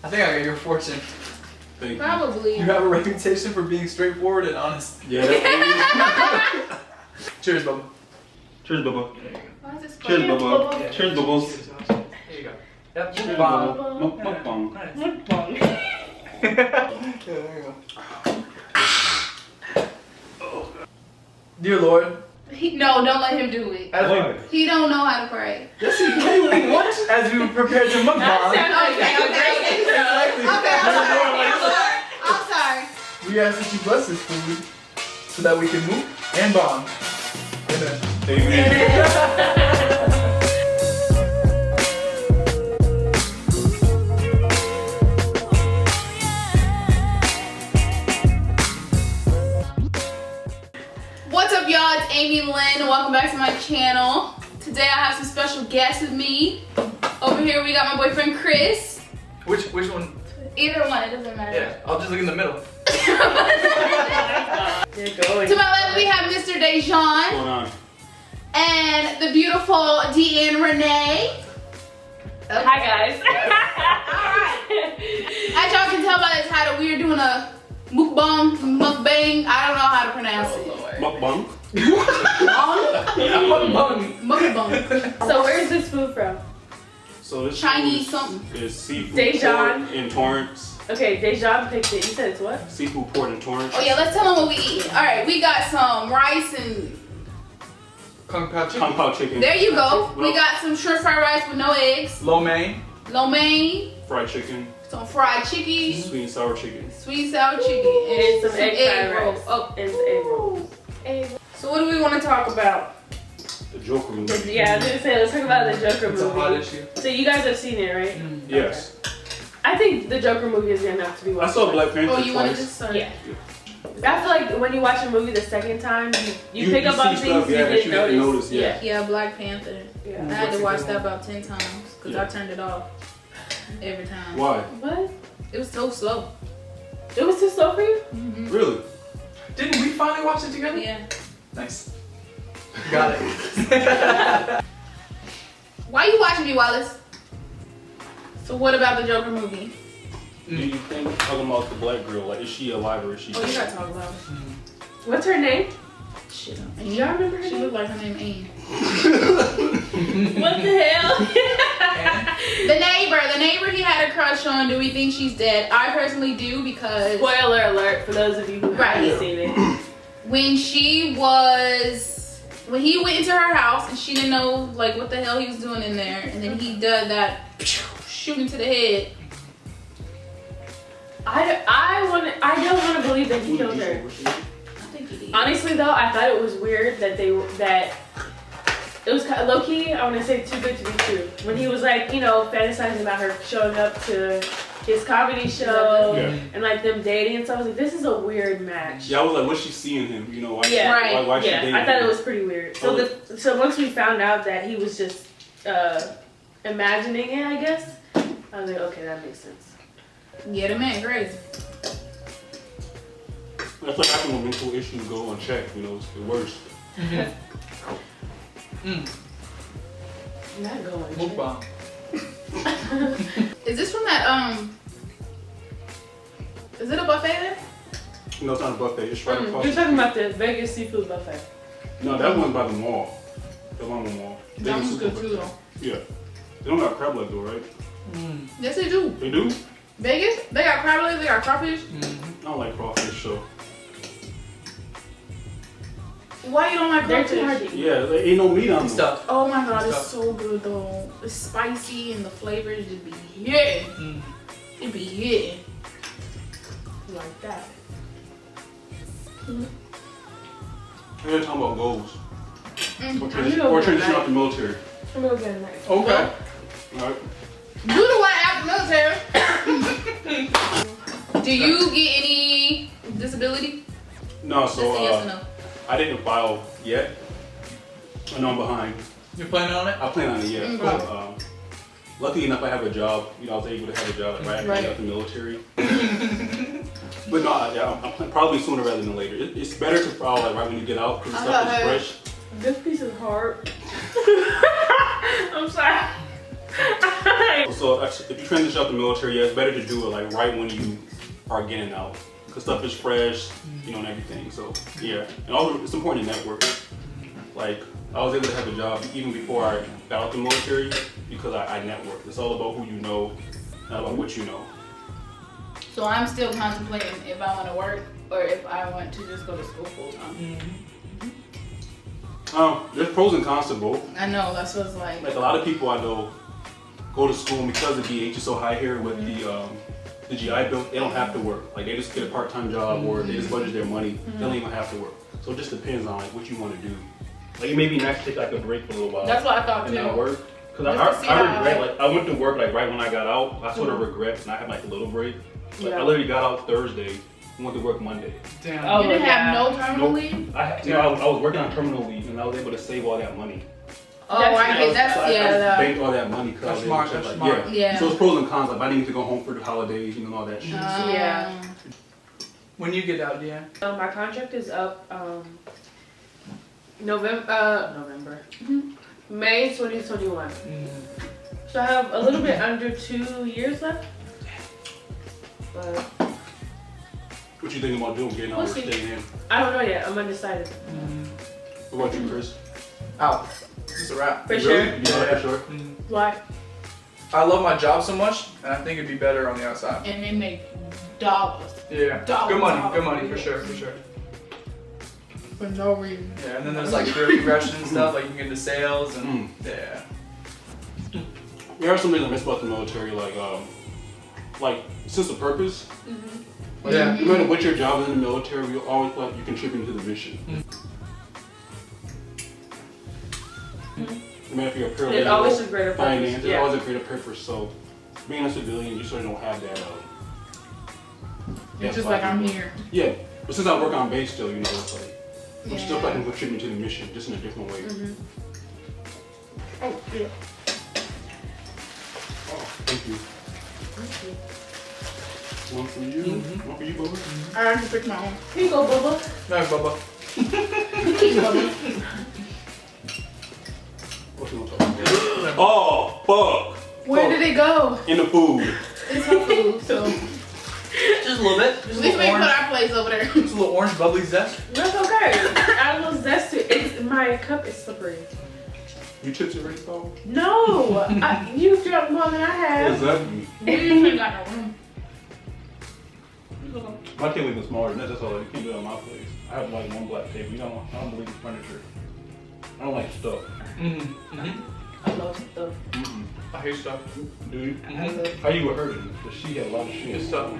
I think I got your fortune. Thank you. Probably. You have a reputation for being straightforward and honest. Yeah, that's Cheers, Bubba. Cheers, Bubba. Why is this Cheers, funny? Bubba. Cheers, Bubbles. Here you go. Yep. Cheers, Bomb. Bubba. Mukbang. Nice. Mukbang. Yeah, there you go. Dear Lord. No, don't let him do it. As Why? He don't know how to pray. Yes, he can. What? As we prepare to mukbang. Okay. I'm sorry. We ask that you bless this food so that we can move and bond. Amen. Amen. What's up, y'all? It's Amy Lynn. Welcome back to my channel. Today I have some special guests with me. Over here we got my boyfriend Chris. Which one? Either one, it doesn't matter. Yeah, I'll just look in the middle. To my left we have Mr. What's Dejan going on? and the beautiful Deanne Renee. Hi guys. As y'all can tell by the title, we are doing a mukbang. I don't know how to pronounce it. Mukbang. Mukbang. So where's this food from? So this Chinese food something. is seafood Dejan. port in Torrance. Okay, Dejan picked it. You said it's what? Seafood port in Torrance. Oh yeah, let's tell them what we eating. All right, we got some rice and Kung Pao chicken. Kung Pao chicken. there you go. We got some shrimp fried rice with no eggs, Lo mein. lo mein, Fried chicken. some fried chicken, Sweet and sour chicken. sweet and sour chicken, And some egg fried rolls. rice. Oh, And some egg rolls. so what do we want to talk about? The Joker movie. Yeah, I was gonna say let's talk about the Joker It's a hot movie. issue. So you guys have seen it, right? Yes. I think the Joker movie is gonna have to be I watched. saw Black Panther Oh, you want to twice. just start? Yeah. I feel like when you watch a movie the second time, you pick up see on stuff, things yeah, you that didn't you didn't notice. notice, yeah. Yeah, Black Panther. I Yeah. had to watch that about 10 times because Yeah. I turned it off every time. Why? What? It was so slow. It was too slow for you? Really? Didn't we finally watch it together? Yeah. Nice. Got it. Why you watching me, Wallace? So what about the Joker movie? Do you think talking about the black girl, like is she alive or is she Oh, you dead? gotta talk about it. What's her name? Shit. Do y'all remember her She name? looked like her name Anne. What the hell? The neighbor he had a crush on. Do we think she's dead? I personally do because Spoiler alert for those of you who Right. haven't seen it. when he went into her house and she didn't know like what the hell he was doing in there, and then he did that shooting to the head. I don't want to believe that he killed her. I think he did. Honestly, though, I thought it was weird that it was kind of low key. I want to say too good to be true. When he was like, you know, fantasizing about her showing up to his comedy show Yeah. and like them dating and stuff. I was like, this is a weird match. Yeah, I was like, what's she seeing him? You know, why? Yeah. Right. Why she Yeah, dating I thought him? it was pretty weird. So so once we found out that he was just imagining it, I guess, I was like, okay, that makes sense. Yeah, the man crazy. That's what happened when mental issues go unchecked. You know, it's the worst. Not going. Mukbang. Is this from that Is it a buffet there? No, it's not a buffet. It's right across. You're talking about the Vegas seafood buffet. No, that one by the mall. The one on the mall. That one's good Super- too though. Yeah. They don't got crab leg though, right? Yes, they do. They do? Vegas, they got crab legs, they got crawfish. I don't like crawfish, so. Why you don't like They're crawfish? too hard to eat. Yeah, there ain't no meat on them. Stuff. Oh my god, it's Stuff. so good though. It's spicy and the flavors just be hitting. It be hitting. Like that. We're talking about goals. Or gonna transition go out the military. I'm gonna get a knife. Okay. Alright. Do the one after military. Do you get any disability? No, Just a so yes or no. I didn't file yet. I know I'm behind. You're planning on it? I plan on it yet. Okay. But, lucky enough, I have a job. You know, I was able to have a job right after I got out the military. But no, yeah, I'm probably sooner rather than later. It's better to file like right when you get out because stuff is fresh. This piece is hard. I'm sorry. Right. So if you transition out the military, yeah, it's better to do it like right when you are getting out, because stuff is fresh, you know, and everything. So yeah, and also it's important to network. Like I was able to have a job even before I got out the military because I networked. It's all about who you know, not about what you know. So I'm still contemplating if I want to work or if I want to just go to school full time. There's pros and cons to both. I know, that's what's like. Like a lot of people I know go to school, and because the DH is so high here with the GI Bill, they don't have to work. Like they just get a part-time job or they just budget their money. They don't even have to work. So it just depends on like what you want to do. Like it may be nice to take like a break for a little while. That's what I thought and too. not work. Because Just to see I how, regret, like I went to work like right when I got out. I sort of regret, and I had like a little break. Like I literally got out Thursday, went to work Monday. Damn. Oh, You didn't have no Nope. terminal leave? I was working on terminal leave, and I was able to save all that money. Oh, I get that's So I yeah. just banked all that money because I was able That's to, smart, like, that's smart. Yeah. So it's pros and cons. Like I didn't get to go home for the holidays, you know, and all that shit. Yeah. When you get out, yeah. My contract is up November. May 2021. So I have a little bit under 2 years left. But What you think about doing? Getting out or We'll see. staying in? I don't know yet. I'm undecided. What about you, Chris? Out. It's a wrap. For Really? sure. Yeah, for sure. Why? I love my job so much, and I think it'd be better on the outside. And they make dollars Yeah. Good money, for sure. for no reason. Yeah, and then there's like career progression and stuff, like you can get into sales and yeah. There are some things I miss about the military, like sense of purpose. Like, Yeah. no matter what your job is in the military, you always feel like you contribute to the mission. No matter if you're a paralegal, There's always a greater finance, purpose. there's Yeah. always a greater purpose. So being a civilian, you sort of don't have that. It's just like I'm here. Yeah, but since I work on base still, you know, it's like I'm still Yeah. like contributing to the mission, just in a different way. Oh, yeah. Oh, thank you. One for you, one for you, Bubba. I already picked my own. Here you go, Bubba. No, Bubba. What you want to talk about? Oh, fuck! Where did it go? In the food. It's her food, so. Just a little bit. At Just a least we little put orange. our plates over there. Just a little orange bubbly zest. That's okay. Add a little zest to it. My cup is slippery. You chips already, Paul? No, you dropped more than I have. Exactly. We ain't got no room. My table is smaller, and that's all. You can't do it on my place. I have like one black table. I don't believe in furniture. I don't like stuff. I love stuff. I hate stuff. Do you? I love How you with her then? Because she had a lot of shit. Good stuff,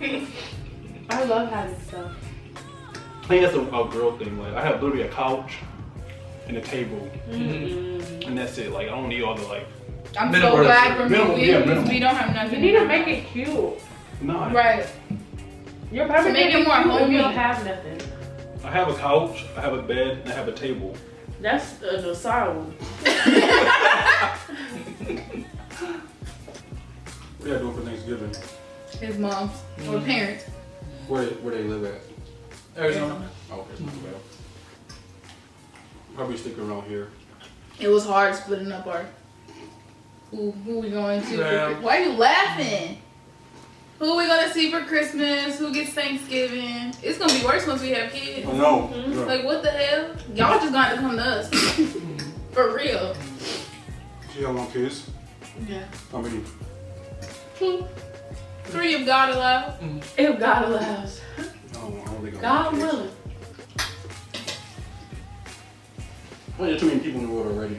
yeah. I love having stuff. I think that's a girl thing. Like I have literally a couch and a table, and that's it. Like I don't need all the like. I'm Minimal. so glad we're Minimal, moving yeah, because minimal. we don't have nothing. You need to in our make it cute. Nah. Right. You're probably To make it more cute if you homey. don't have nothing. I have a couch, I have a bed, and I have a table. That's an asylum. What are you doing for Thanksgiving? His mom's or parents. Where they live at? Arizona. Oh, okay, not too bad. Probably stick around here. It was hard splitting up our. Who we going to? Yeah. Why are you laughing? Who we gonna see for Christmas? Who gets Thanksgiving? It's gonna be worse once we have kids. Oh no. Yeah. Like what the hell? Y'all just gonna have to come to us. For real. She got one kids. Yeah. How many? 2, 3 if God allows. If God allows. No, I don't think I'm God willing. Well, there's too many people in the world already.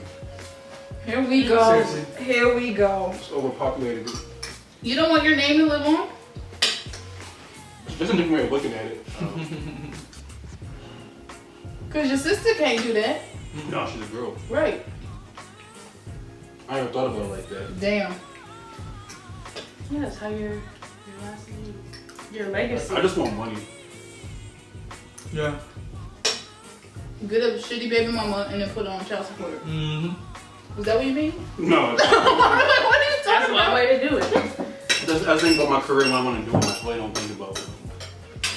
Here we go. Seriously. Here we go. It's overpopulated. You don't want your name to live on? There's a different way of looking at it. Cause your sister can't do that. No, she's a girl. Right. I never thought about it like that. Damn. Yeah, that's how your last name, your legacy. I just want money. Yeah. Get a shitty baby mama and then put her on child support. Is that what you mean? No, What are you That's talking one about? way to do it. I think about my career and what I want to do in life. I don't think about it.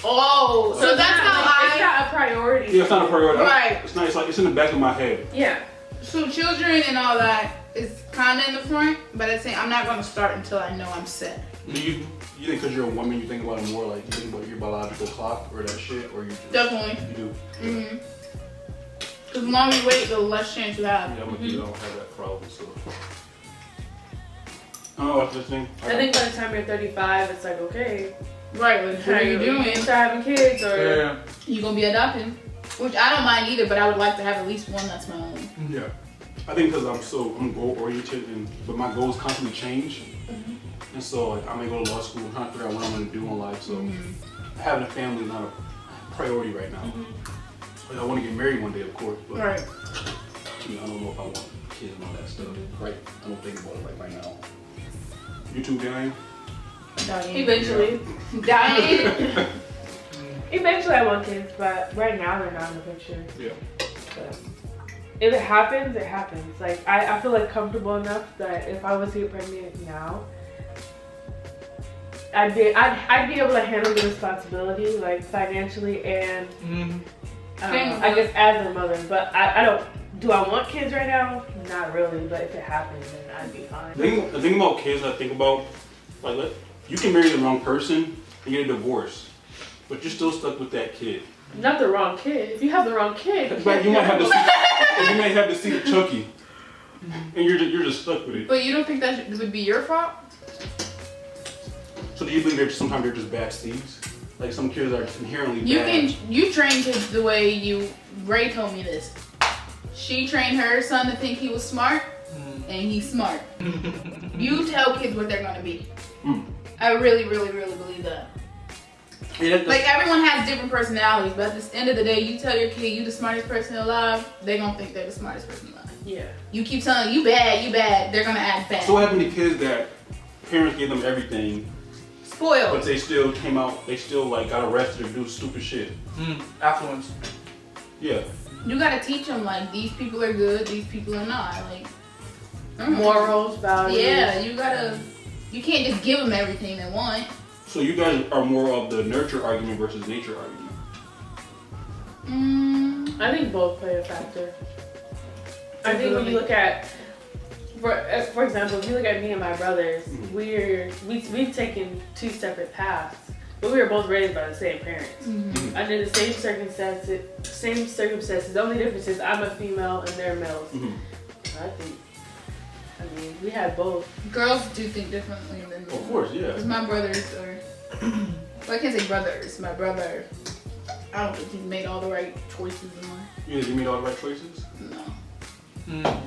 Oh, so that's how It's I. not a priority. Yeah, it's not a priority. Right. It's not. It's like it's in the back of my head. Yeah. So children and all that is kind of in the front, but I'm saying I'm not gonna start until I know I'm set. Do you think because you're a woman, you think about it more like you think about your biological clock or that shit, or you just, Definitely. you do? Mm-hmm. Because the longer you wait, the less chance you have. Yeah, I'm with you. I don't have that problem. So. Oh, what's this thing? I think by the time you're 35, it's like, okay, Right, like what are you doing? Start having kids, or Yeah. You gonna be adopting? Which I don't mind either, but I would like to have at least one that's my own. Yeah. I think because I'm goal oriented, but my goals constantly change. And so like, I may go to law school and trying to figure out what I'm going to do in life. So having a family is not a priority right now. Like, I want to get married one day, of course, but Right. you know, I don't know if I want kids and all that stuff. Right? I don't think about it like right now. You too, Diane? eventually. Dying. Eventually, I want kids, but right now they're not in the picture. Yeah. But if it happens, it happens. Like I feel like comfortable enough that if I was to get pregnant now, I'd be able to handle the responsibility, like financially and I guess as a mother. But I don't. Do I want kids right now? Not really. But if it happens, then I'd be fine. The thing about kids, I think about, like, you can marry the wrong person and get a divorce, but you're still stuck with that kid. Not the wrong kid. If you have the wrong kid, But you might have to see the Chucky, and you're just stuck with it. But you don't think that would be your fault? So do you believe sometimes they're just bad seeds? Like some kids are inherently bad. You train kids the way Ray told me this. She trained her son to think he was smart, and he's smart. You tell kids what they're gonna be. I really, really, really believe that. Like everyone has different personalities, but at the end of the day, you tell your kid you the smartest person alive, they gonna think they're the smartest person alive. Yeah. You keep telling them you bad, they're gonna act bad. So what happened to kids that parents gave them everything, Spoiled. but they still came out, they still like got arrested or do stupid shit? Affluence. Yeah. You gotta teach them like these people are good, these people are not. Like Morals, values. yeah, you can't just give them everything they want. So you guys are more of the nurture argument versus nature argument. I think both play a factor. I think when you look at, for example, if you look at me and my brothers, we've taken two separate paths, but we were both raised by the same parents under the same circumstances. The only difference is I'm a female and they're males. I mean, we had both. Girls do think differently than me. Of course, yeah. Because my brothers are, well, I can't say brothers. My brother, I don't think he made all the right choices in life. You made all the right choices? No.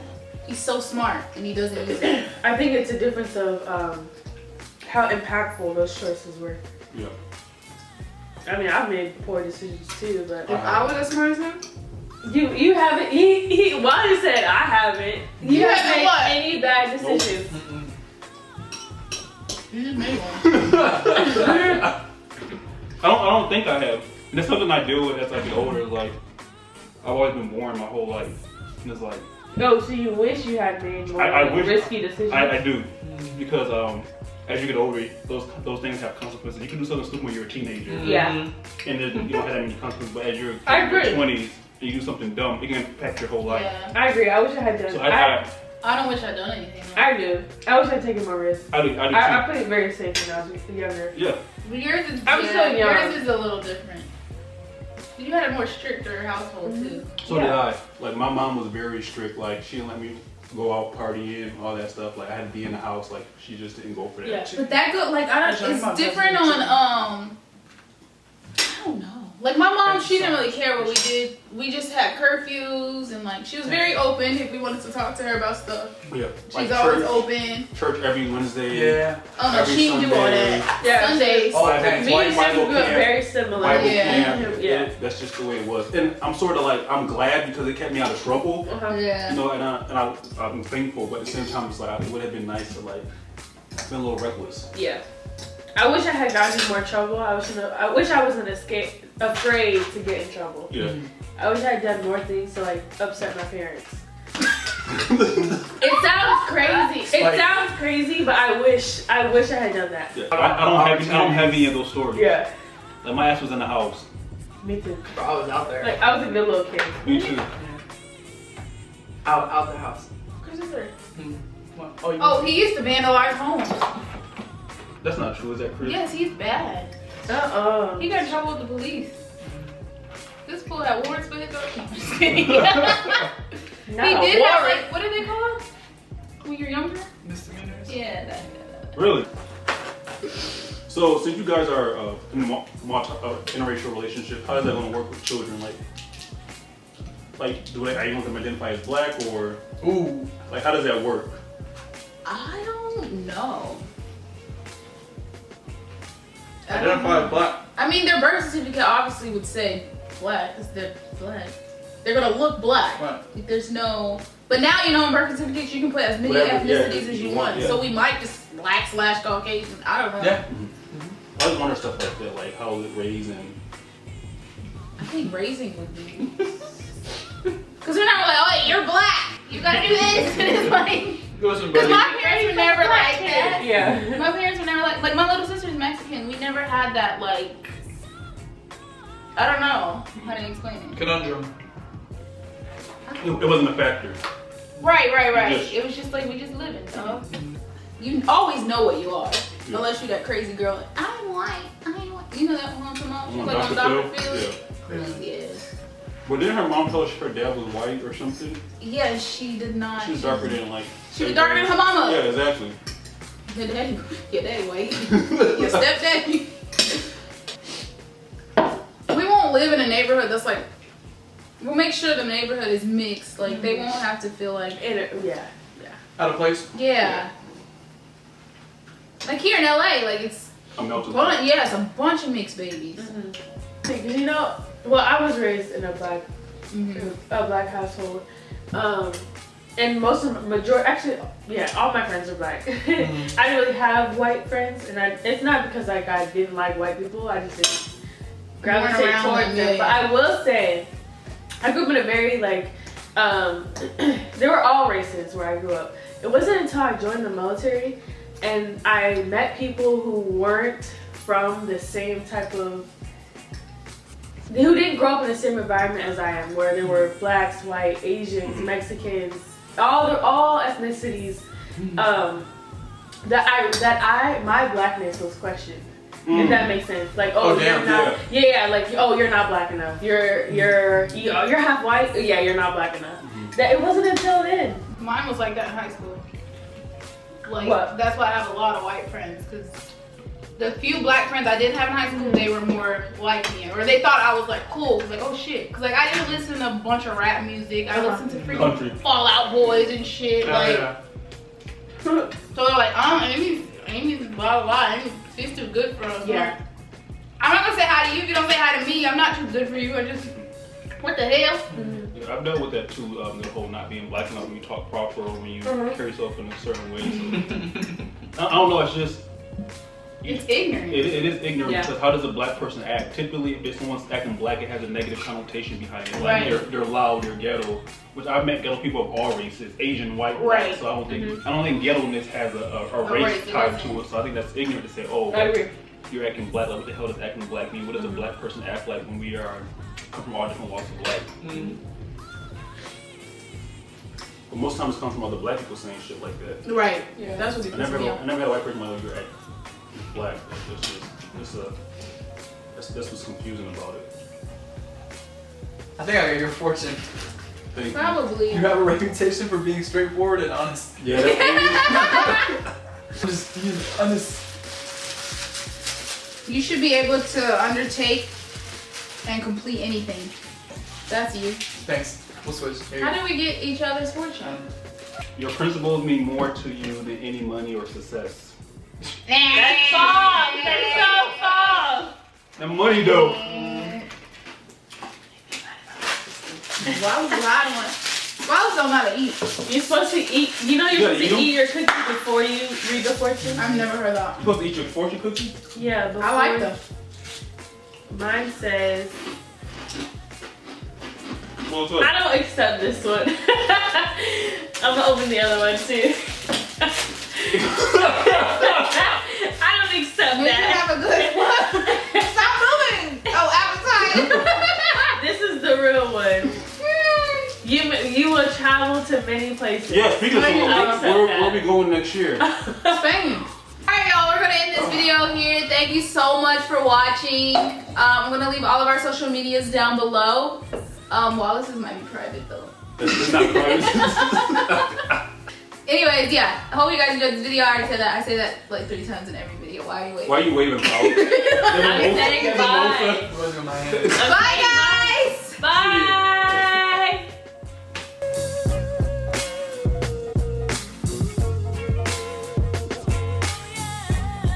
He's so smart and he doesn't use it. I think it's a difference of how impactful those choices were. Yeah. I mean, I've made poor decisions too, but If I was as smart as him, you haven't. He Wally said I haven't. You haven't made what? any bad decisions. you just made one. I don't think I have. And that's something I deal with as I get older. Is like I've always been born my whole life, and it's like So you wish you had made more risky decisions? I do, because as you get older, those things have consequences. You can do something stupid when you're a teenager, Yeah. and then you don't have that many consequences. But as you're in I your agree. 20s, and you do something dumb, it can impact your whole life. Yeah. I agree. I wish I had done. So I don't wish I'd done anything. I do. I wish I'd taken more risks. I do too. I played it very safe when I was younger. Yeah. But yours is, I'm still young. yours is a little different. You had a more stricter household too. So did I. Like my mom was very strict. Like she didn't let me go out partying, all that stuff. Like I had to be in the house. Like she just didn't go for that. Yeah. But that good, like I don't. It's different on I don't know. Like my mom, she didn't really care what we did. We just had curfews and like she was very open if we wanted to talk to her about stuff. Yeah. She's like always church, open. Church every Wednesday. Yeah. Oh no, Every she didn't do all that. Yeah. Sundays. Oh, dang. Me and him Bible grew up camp. very similar. Bible Yeah. camp. Yeah. That's just the way it was. And I'm sort of like, I'm glad because it kept me out of trouble. Yeah. You know, I'm thankful, but at the same time, it's like, it would have been nice to like, been a little reckless. Yeah. I wish I had gotten in more trouble. I wish I wasn't afraid to get in trouble. Yeah. I wish I had done more things to like upset my parents. It sounds crazy. It sounds crazy, but I wish I had done that. Yeah. I don't have any of those stories. Yeah. Like my ass was in the house. Me too. Bro, I was out there. Like I was a good little kid. Me too. Out the house. Christopher. What? Oh, he used to vandalize homes. That's not true. Is that Chris? Yes, he's bad. He got in trouble with the police. This fool had warrants for his own. I'm just kidding. He did have, like, what do they call it when you're younger? Misdemeanors. Yeah, that. Really? So, since you guys are in a interracial relationship, how is that going to work with children? Like, are you want them to identify as black or? Ooh. Like, how does that work? I don't know. Identify as black. I mean, their birth certificate obviously would say black because they're black. They're gonna look black. Right. There's no. But now, in birth certificates you can put as many Whatever, ethnicities as you want. yeah. So we might just black/Caucasian. I don't know. Yeah. I just wonder stuff like that, like how is it raised and. I think raising would be. Because we're not like, oh, you're black. You gotta do this. And it's like. Because my parents were never like that. Yeah. My parents were never like my little sister's Mexican. We never had that like. I don't know how to explain it. Conundrum. It wasn't a factor. Right. It was just like we just living, so you always know what you are, unless you that crazy girl. Like, I'm white. You know that one from mom? She's like on Dr. Phil. Yeah. But didn't her mom tell us her dad was white or something? Yeah, she did not. She was darker than like. She was darker than her mama. Yeah, exactly. Your daddy white. Your stepdaddy. We won't live in a neighborhood that's like. We'll make sure the neighborhood is mixed. Like they won't have to feel like. Out of place. Yeah. Like here in LA, like it's. A melting Well, pot. yeah, it's a bunch of mixed babies. You know, well, I was raised in a black household, and all my friends are black. I didn't really have white friends, and it's not because like I didn't like white people. I just didn't gravitate towards them. But I will say, I grew up in a very like, they were all races where I grew up. It wasn't until I joined the military, and I met people who weren't from the same type of. Who didn't grow up in the same environment as I am, where there were blacks, white, Asians, Mexicans, all ethnicities. My blackness was questioned. If that makes sense. Like, you're not. Yeah, like, you're not black enough. You're half white. Yeah, you're not black enough. That it wasn't until then. Mine was like that in high school. Like that's why I have a lot of white friends, because the few black friends I did have in high school, they were more like me, or they thought I was like cool. It was like, oh shit, because like I didn't listen to a bunch of rap music. I listened to freaking Fall Out Boys and shit. So they're like, Amy's blah blah blah. She's too good for us. Yeah. I'm not gonna say hi to you if you don't say hi to me. I'm not too good for you. I just, what the hell? Yeah, I've dealt with that too. The whole not being black enough when you talk proper or when you carry yourself in a certain way. So, I don't know. It's just. It's ignorant. It is ignorant because how does a black person act? Typically, if someone's acting black, it has a negative connotation behind it. Like they're loud, they're ghetto. Which I've met ghetto people of all races, Asian, white, black. So I don't think ghettoness has a race tied to it. So I think that's ignorant to say, I agree. You're acting black. Like, what the hell does acting black mean? What does a black person act like when we come from all different walks of life? But most times it comes from other black people saying shit like that. Right. Yeah. That's what it is. I never had a white person like, you're acting black. That's what's confusing about it. I think I got your fortune. Probably. You have a reputation for being straightforward and honest. Yeah, that's Just being honest. You should be able to undertake and complete anything. That's you. Thanks. We'll switch. How do we get each other's fortune? Your principles mean more to you than any money or success. That's false. That's so false. That money though. Why was I don't know how to eat? You're supposed to eat. You know you're supposed to eat your cookies before you read the fortune? I've never heard that. You're supposed to eat your fortune cookie? Yeah, before. I like them. Mine says. Well, I don't accept this one. I'm gonna open the other one too. I don't accept You that. have a good one. Stop moving. Oh, appetite. This is the real one. You will travel to places. Yeah, speaking of Spain, I something, where are we going next year? Spain. Alright, y'all, we're gonna end this video here. Thank you so much for watching. I'm gonna leave all of our social medias down below. Wallace's might be private though. It's not private. Anyways, yeah. I hope you guys enjoyed this video. I already said that. I say that like 3 times in every video. Why are you waiting? Why are you waving, Paul? I'm saying bye. It wasn't in my hand. Bye, guys! Bye.